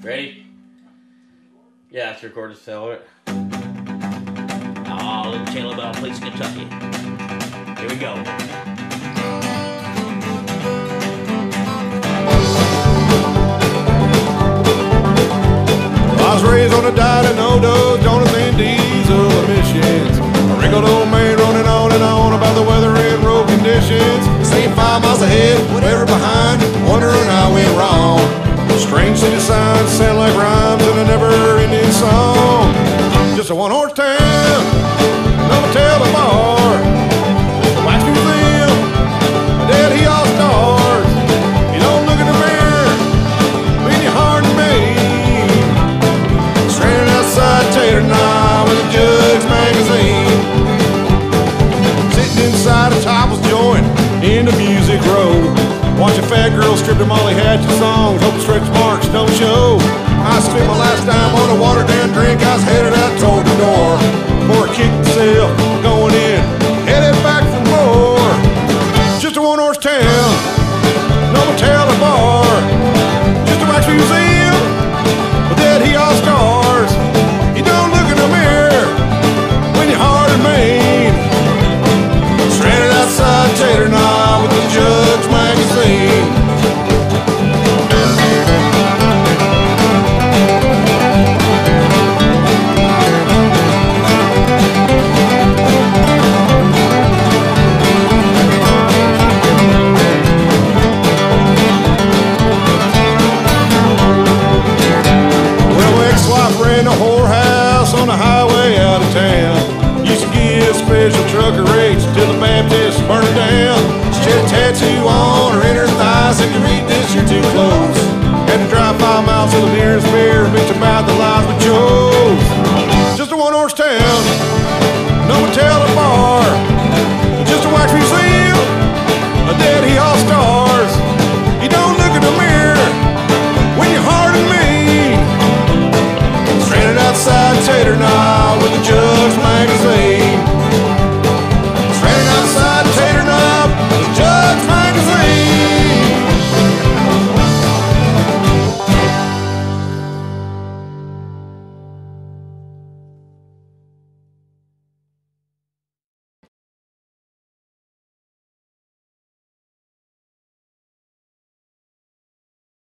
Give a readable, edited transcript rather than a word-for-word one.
Ready? Yeah, it's recorded, so it. Ah, little tale about a place in Kentucky. Here we go. I was raised on a diet of no-dos, Jonathan Diesel emissions. A wrinkled old man running on and on about the weather and road conditions. Staying 5 miles ahead, whatever behind, wondering how I went wrong. Strange city signs sound like rhymes in a never-ending song. Just a one-horse town, no tell the bar. Just a wax museum, a dead he all stars. You don't look in the mirror, lean your heart and me. Stranded outside Tater now with a Jugs magazine. Sitting inside a topless joint in the Music Road. Watch a fat girl strip to Molly Hatchet songs. Hope the stretch marks don't show. I spent my last dime on a watered down drink. I was headed out